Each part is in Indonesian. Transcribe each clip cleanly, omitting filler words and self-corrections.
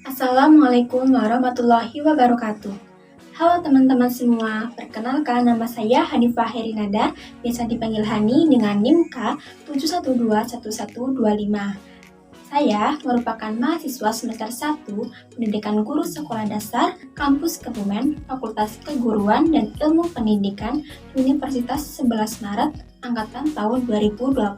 Assalamualaikum warahmatullahi wabarakatuh. Halo teman-teman semua, perkenalkan nama saya Hanifah Herinada, biasa dipanggil Hani dengan NIM K7121125. Saya merupakan mahasiswa semester 1 Pendidikan Guru Sekolah Dasar Kampus Kebumen, Fakultas Keguruan dan Ilmu Pendidikan Universitas 11 Maret Angkatan tahun 2021.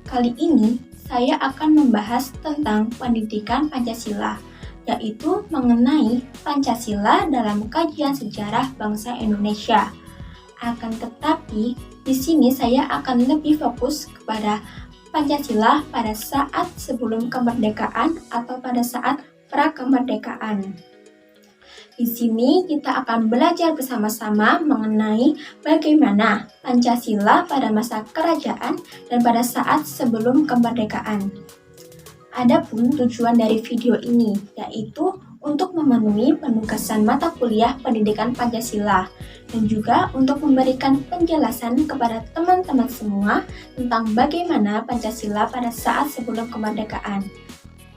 Kali ini saya akan membahas tentang pendidikan Pancasila, yaitu mengenai Pancasila dalam kajian sejarah bangsa Indonesia. Akan tetapi, di sini saya akan lebih fokus kepada Pancasila pada saat sebelum kemerdekaan atau pada saat prakemerdekaan. Di sini kita akan belajar bersama-sama mengenai bagaimana Pancasila pada masa kerajaan dan pada saat sebelum kemerdekaan. Adapun tujuan dari video ini yaitu untuk memenuhi penugasan mata kuliah pendidikan Pancasila dan juga untuk memberikan penjelasan kepada teman-teman semua tentang bagaimana Pancasila pada saat sebelum kemerdekaan.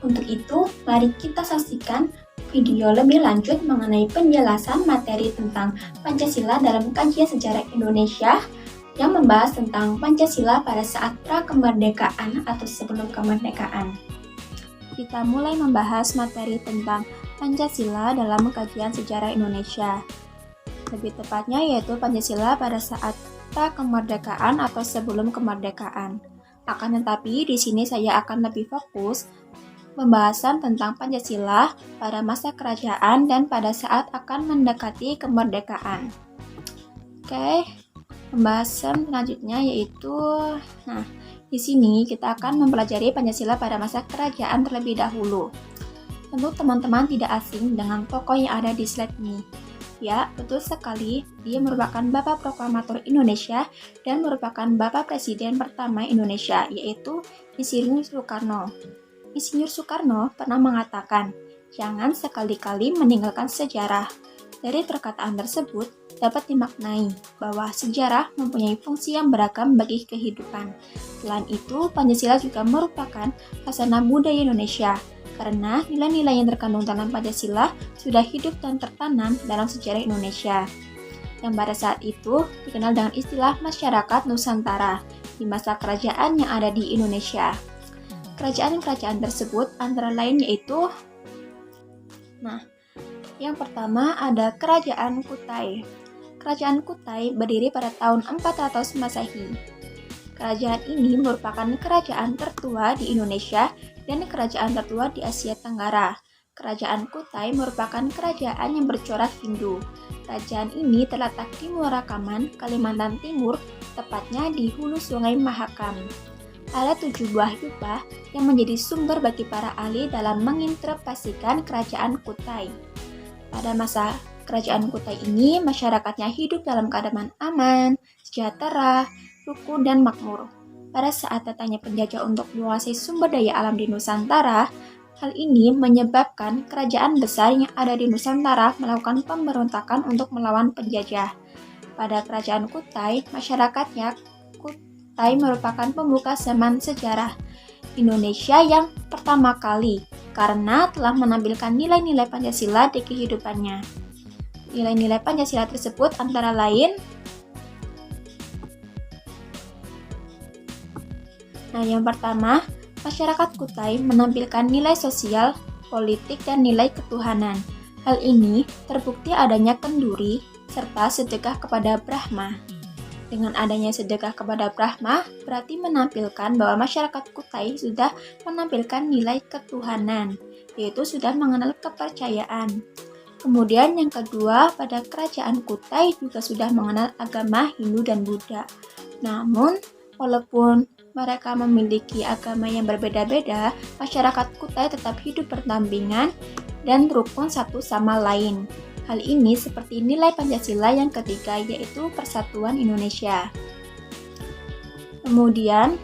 Untuk itu, mari kita saksikan video lebih lanjut mengenai penjelasan materi tentang Pancasila dalam kajian sejarah Indonesia yang membahas tentang Pancasila pada saat prakemerdekaan atau sebelum kemerdekaan. Kita mulai membahas materi tentang Pancasila dalam kajian sejarah Indonesia. Lebih tepatnya yaitu Pancasila pada saat prakemerdekaan atau sebelum kemerdekaan. Akan tetapi di sini saya akan lebih fokus pembahasan tentang Pancasila pada masa kerajaan dan pada saat akan mendekati kemerdekaan. Oke, pembahasan selanjutnya yaitu di sini kita akan mempelajari Pancasila pada masa kerajaan terlebih dahulu. Tentu teman-teman tidak asing dengan tokoh yang ada di slide ini. Ya, betul sekali, dia merupakan Bapak Proklamator Indonesia dan merupakan Bapak Presiden pertama Indonesia, yaitu Insinyur Soekarno. Insinyur Soekarno pernah mengatakan, jangan sekali-kali meninggalkan sejarah. Dari perkataan tersebut, dapat dimaknai bahwa sejarah mempunyai fungsi yang beragam bagi kehidupan. Selain itu, Pancasila juga merupakan khazanah budaya Indonesia, karena nilai-nilai yang terkandung dalam Pancasila sudah hidup dan tertanam dalam sejarah Indonesia, yang pada saat itu dikenal dengan istilah masyarakat Nusantara di masa kerajaan yang ada di Indonesia. Kerajaan-kerajaan tersebut antara lain yaitu yang pertama ada Kerajaan Kutai. Kerajaan Kutai berdiri pada tahun 400 Masehi. Kerajaan ini merupakan kerajaan tertua di Indonesia dan kerajaan tertua di Asia Tenggara. Kerajaan Kutai merupakan kerajaan yang bercorak Hindu. Kerajaan ini terletak di Muarakaman, Kalimantan Timur, tepatnya di hulu Sungai Mahakam. Ada 7 buah jubah yang menjadi sumber bagi para ahli dalam menginterpretasikan kerajaan Kutai. Pada masa kerajaan Kutai ini, masyarakatnya hidup dalam keadaan aman, sejahtera, rukun, dan makmur. Pada saat datangnya penjajah untuk menguasai sumber daya alam di Nusantara, hal ini menyebabkan kerajaan besar yang ada di Nusantara melakukan pemberontakan untuk melawan penjajah. Pada kerajaan Kutai, masyarakatnya Kutai merupakan pembuka zaman sejarah Indonesia yang pertama kali karena telah menampilkan nilai-nilai Pancasila di kehidupannya. Nilai-nilai Pancasila tersebut antara lain yang pertama, masyarakat Kutai menampilkan nilai sosial, politik, dan nilai ketuhanan. Hal ini terbukti adanya kenduri serta sedekah kepada Brahma. Dengan adanya sedekah kepada Brahma, berarti menampilkan bahwa masyarakat Kutai sudah menampilkan nilai ketuhanan, yaitu sudah mengenal kepercayaan. Kemudian yang kedua, pada kerajaan Kutai juga sudah mengenal agama Hindu dan Buddha. Namun, walaupun mereka memiliki agama yang berbeda-beda, masyarakat Kutai tetap hidup berdampingan dan rukun satu sama lain. Hal ini seperti nilai Pancasila yang ketiga, yaitu Persatuan Indonesia. Kemudian,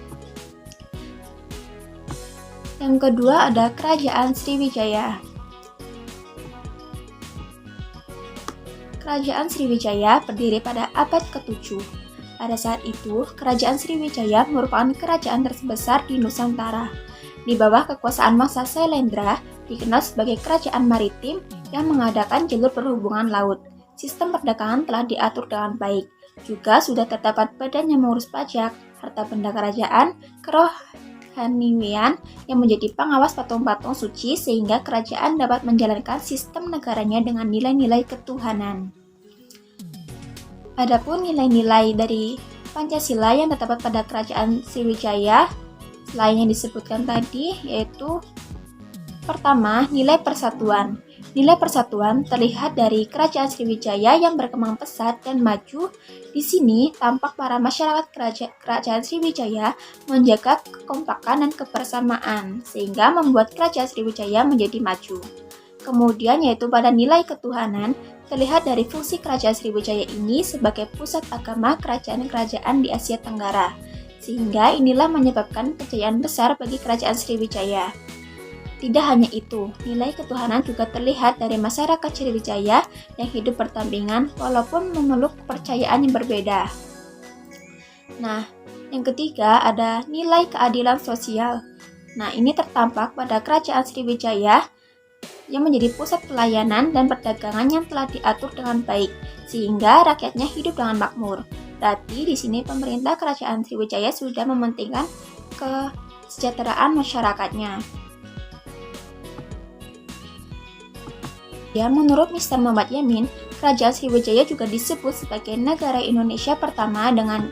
yang kedua ada Kerajaan Sriwijaya. Kerajaan Sriwijaya berdiri pada abad ke-7. Pada saat itu, Kerajaan Sriwijaya merupakan kerajaan terbesar di Nusantara. Di bawah kekuasaan Mangsa Sailendra, dikenal sebagai kerajaan maritim yang mengadakan jalur perhubungan laut. Sistem perdagangan telah diatur dengan baik. Juga sudah terdapat badan yang mengurus pajak, harta benda kerajaan, kerohanian yang menjadi pengawas patung-patung suci sehingga kerajaan dapat menjalankan sistem negaranya dengan nilai-nilai ketuhanan. Adapun nilai-nilai dari Pancasila yang terdapat pada Kerajaan Sriwijaya selain yang disebutkan tadi, yaitu pertama, nilai persatuan. Nilai persatuan terlihat dari Kerajaan Sriwijaya yang berkembang pesat dan maju. Di sini tampak para masyarakat Kerajaan Sriwijaya menjaga kekompakan dan kebersamaan sehingga membuat Kerajaan Sriwijaya menjadi maju. Kemudian yaitu pada nilai ketuhanan, terlihat dari fungsi Kerajaan Sriwijaya ini sebagai pusat agama kerajaan-kerajaan di Asia Tenggara. Sehingga inilah menyebabkan kejayaan besar bagi Kerajaan Sriwijaya. Tidak hanya itu, nilai ketuhanan juga terlihat dari masyarakat Sriwijaya yang hidup berdampingan walaupun memeluk kepercayaan yang berbeda. Nah, yang ketiga ada nilai keadilan sosial. Nah, ini tertampak pada Kerajaan Sriwijaya yang menjadi pusat pelayanan dan perdagangan yang telah diatur dengan baik, sehingga rakyatnya hidup dengan makmur. Berarti di sini pemerintah Kerajaan Sriwijaya sudah mementingkan kesejahteraan masyarakatnya. Ya, menurut Mr. Muhammad Yamin, Kerajaan Sriwijaya juga disebut sebagai negara Indonesia pertama dengan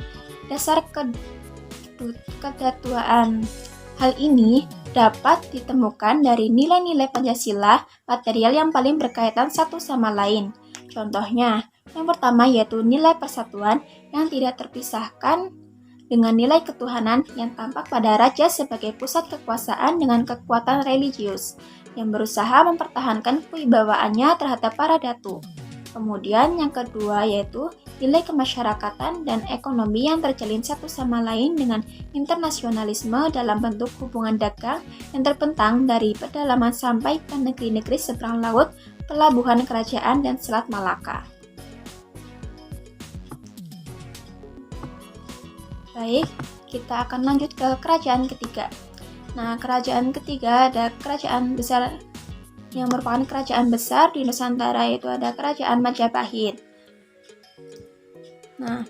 dasar kedaulatan. Hal ini dapat ditemukan dari nilai-nilai Pancasila material yang paling berkaitan satu sama lain. Contohnya, yang pertama yaitu nilai persatuan yang tidak terpisahkan dengan nilai ketuhanan yang tampak pada raja sebagai pusat kekuasaan dengan kekuatan religius yang berusaha mempertahankan kewibawaannya terhadap para datu. Kemudian yang kedua yaitu nilai kemasyarakatan dan ekonomi yang terjalin satu sama lain dengan internasionalisme dalam bentuk hubungan dagang yang terbentang dari pedalaman sampai ke negeri-negeri seberang laut, pelabuhan kerajaan, dan Selat Malaka. Baik, kita akan lanjut ke kerajaan ketiga. Nah, kerajaan ketiga ada kerajaan besar yang merupakan kerajaan besar di Nusantara, yaitu ada Kerajaan Majapahit. Nah,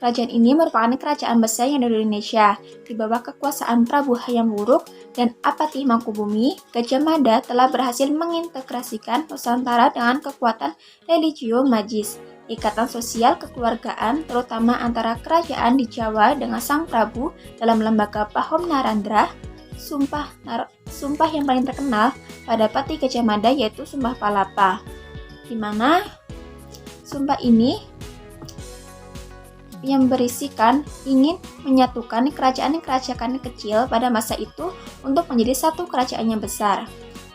kerajaan ini merupakan kerajaan besar yang ada di Indonesia. Di bawah kekuasaan Prabu Hayam Wuruk dan Apati Mangkubumi, Gajah Mada telah berhasil mengintegrasikan Nusantara dengan kekuatan religio magis. Ikatan sosial kekeluargaan terutama antara kerajaan di Jawa dengan Sang Prabu dalam lembaga Pahom Narandra, sumpah yang paling terkenal pada Pati Gajah Mada yaitu Sumpah Palapa, di mana sumpah ini yang berisikan ingin menyatukan kerajaan-kerajaan kecil pada masa itu untuk menjadi satu kerajaan yang besar.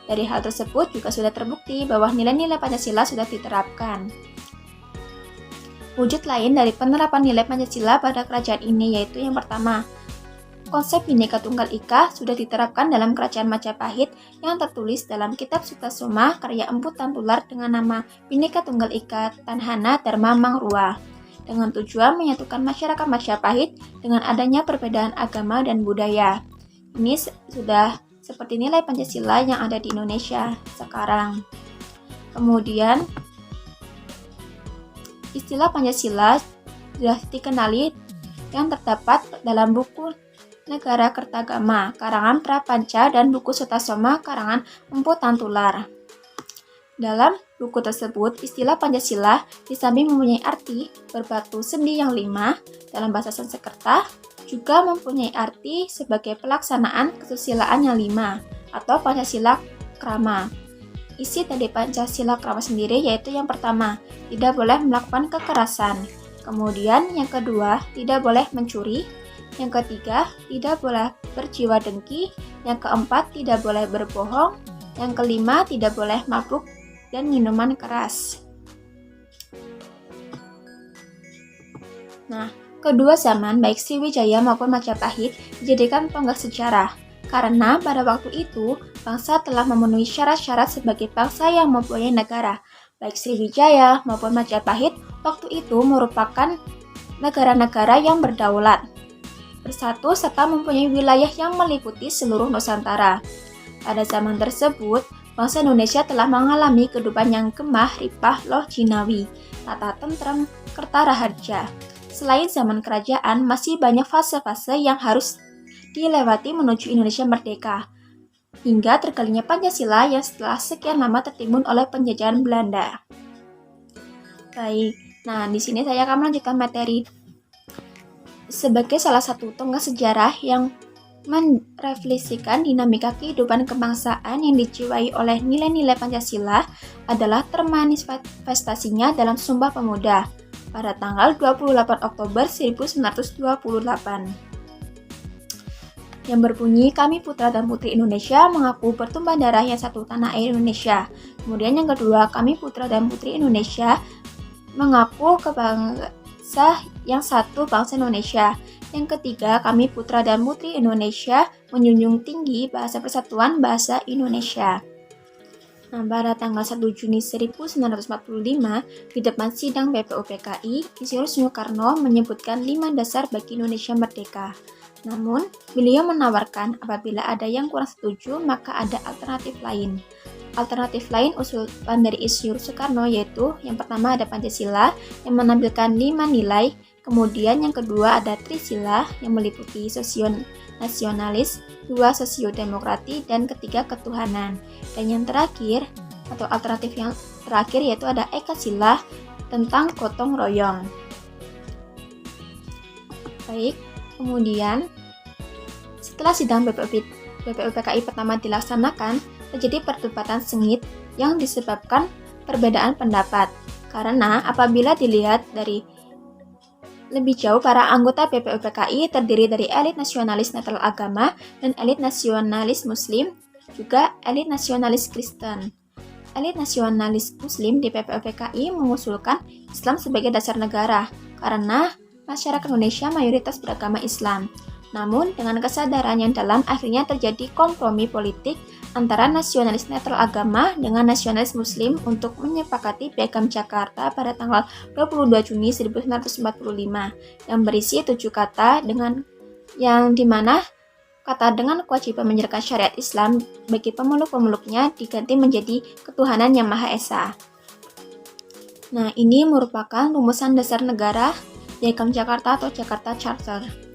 Dari hal tersebut juga sudah terbukti bahwa nilai-nilai Pancasila sudah diterapkan. Wujud lain dari penerapan nilai Pancasila pada kerajaan ini yaitu yang pertama, konsep Bhinneka Tunggal Ika sudah diterapkan dalam Kerajaan Majapahit yang tertulis dalam Kitab Sutasoma karya Empu Tantular dengan nama Bhinneka Tunggal Ika Tanhana Dharma Mangrua, dengan tujuan menyatukan masyarakat Majapahit dengan adanya perbedaan agama dan budaya. Ini sudah seperti nilai Pancasila yang ada di Indonesia sekarang. Kemudian, istilah Pancasila sudah dikenali yang terdapat dalam buku Negara Kertagama karangan Prapanca dan buku Sutasoma karangan Empu Tantular. Dalam buku tersebut, istilah Pancasila di samping mempunyai arti berbatu sendi yang 5 dalam bahasa Sanskerta, juga mempunyai arti sebagai pelaksanaan kesusilaan yang 5 atau Pancasila Krama. Isi dari Pancasila Krama sendiri yaitu yang pertama, tidak boleh melakukan kekerasan. Kemudian yang kedua, tidak boleh mencuri. Yang ketiga, tidak boleh berjiwa dengki. Yang keempat, tidak boleh berbohong. Yang kelima, tidak boleh mabuk dan minuman keras. Nah, kedua zaman baik Sriwijaya maupun Majapahit dijadikan tonggak sejarah. Karena pada waktu itu, bangsa telah memenuhi syarat-syarat sebagai bangsa yang mempunyai negara. Baik Sriwijaya maupun Majapahit waktu itu merupakan negara-negara yang berdaulat, bersatu serta mempunyai wilayah yang meliputi seluruh Nusantara. Pada zaman tersebut, bangsa Indonesia telah mengalami kehidupan yang gemah, ripah, loh jinawi, tata tentrem, kertaraharja. Selain zaman kerajaan, masih banyak fase-fase yang harus dilewati menuju Indonesia merdeka, hingga tergalinya Pancasila yang setelah sekian lama tertimbun oleh penjajahan Belanda. Baik, nah di sini saya akan melanjutkan materi sebagai salah satu tonggak sejarah yang merefleksikan dinamika kehidupan kebangsaan yang dijiwai oleh nilai-nilai Pancasila adalah termanifestasinya dalam Sumpah Pemuda pada tanggal 28 Oktober 1948 yang berbunyi, kami putra dan putri Indonesia mengaku bertumpah darah yang satu tanah air Indonesia. Kemudian yang kedua, kami putra dan putri Indonesia mengaku bangsa yang satu bangsa Indonesia. Yang ketiga, kami putra dan putri Indonesia menjunjung tinggi bahasa persatuan bahasa Indonesia. Nah, pada tanggal 1 Juni 1945, di depan sidang BPUPKI, Insinyur Soekarno menyebutkan 5 dasar bagi Indonesia merdeka. Namun, beliau menawarkan apabila ada yang kurang setuju, maka ada alternatif lain. Alternatif lain usulan dari Insinyur Soekarno yaitu yang pertama ada Pancasila yang menampilkan 5 nilai, kemudian yang kedua ada Trisila yang meliputi sosionasionalis, 2 sosiodemokrati, dan ketiga ketuhanan. Dan yang terakhir atau alternatif yang terakhir yaitu ada Ekasila tentang gotong royong. Baik, kemudian setelah sidang BPUPKI pertama dilaksanakan, terjadi perdebatan sengit yang disebabkan perbedaan pendapat. Karena apabila dilihat dari lebih jauh, para anggota BPUPKI terdiri dari elit nasionalis netral agama dan elit nasionalis Muslim, juga elit nasionalis Kristen. Elit nasionalis Muslim di BPUPKI mengusulkan Islam sebagai dasar negara karena masyarakat Indonesia mayoritas beragama Islam. Namun, dengan kesadaran yang dalam, akhirnya terjadi kompromi politik antara nasionalis netral agama dengan nasionalis Muslim untuk menyepakati Piagam Jakarta pada tanggal 22 Juni 1945 yang berisi 7 kata yang dimana kata dengan kewajiban menjalankan syariat Islam bagi pemeluk-pemeluknya diganti menjadi ketuhanan yang Maha Esa. Nah, ini merupakan rumusan dasar negara Piagam Jakarta atau Jakarta Charter.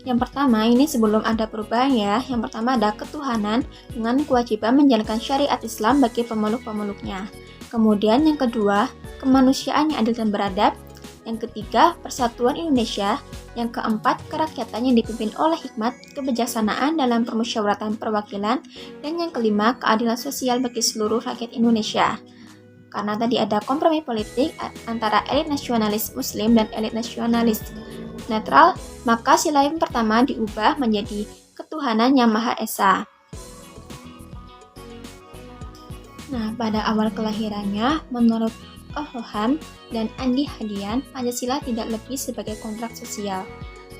Yang pertama, ini sebelum ada perubahan ya. Yang pertama ada ketuhanan dengan kewajiban menjalankan syariat Islam bagi pemeluk-pemeluknya. Kemudian yang kedua, kemanusiaan yang adil dan beradab. Yang ketiga, persatuan Indonesia. Yang keempat, kerakyatan yang dipimpin oleh hikmat, kebijaksanaan dalam permusyawaratan perwakilan. Dan yang kelima, keadilan sosial bagi seluruh rakyat Indonesia. Karena tadi ada kompromi politik antara elit nasionalis Muslim dan elit nasionalis netral, maka sila yang pertama diubah menjadi ketuhanan yang Maha Esa. Nah, pada awal kelahirannya, menurut Oham dan Andi Hadian, Pancasila tidak lebih sebagai kontrak sosial.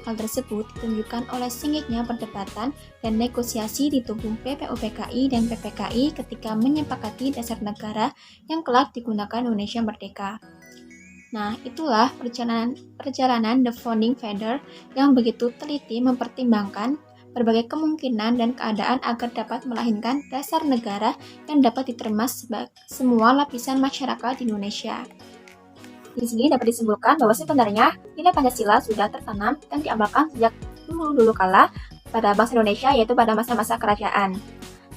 Hal tersebut ditunjukkan oleh sengitnya perdebatan dan negosiasi di tubuh BPUPKI dan PPKI ketika menyepakati dasar negara yang kelak digunakan Indonesia merdeka. Nah, itulah perjalanan The Founding Father yang begitu teliti mempertimbangkan berbagai kemungkinan dan keadaan agar dapat melahirkan dasar negara yang dapat diterima semua lapisan masyarakat di Indonesia. Di sini dapat disimpulkan bahwa sebenarnya nilai Pancasila sudah tertanam dan diamalkan sejak dulu kala pada bangsa Indonesia, yaitu pada masa-masa kerajaan.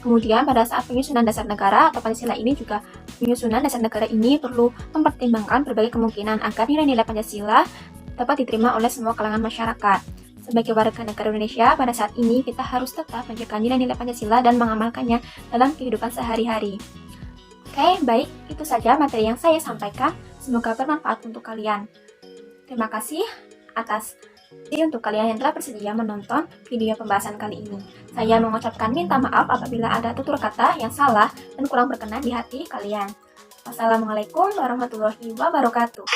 Kemudian pada saat penyusunan dasar negara atau Pancasila ini juga penyusunan dasar negara ini perlu mempertimbangkan berbagai kemungkinan agar nilai-nilai Pancasila dapat diterima oleh semua kalangan masyarakat. Sebagai warga negara Indonesia, pada saat ini kita harus tetap menjaga nilai-nilai Pancasila dan mengamalkannya dalam kehidupan sehari-hari. Oke, baik, itu saja materi yang saya sampaikan. Semoga bermanfaat untuk kalian. Terima kasih untuk kalian yang telah bersedia menonton video pembahasan kali ini. Saya mengucapkan minta maaf apabila ada tutur kata yang salah dan kurang berkenan di hati kalian. Wassalamualaikum warahmatullahi wabarakatuh.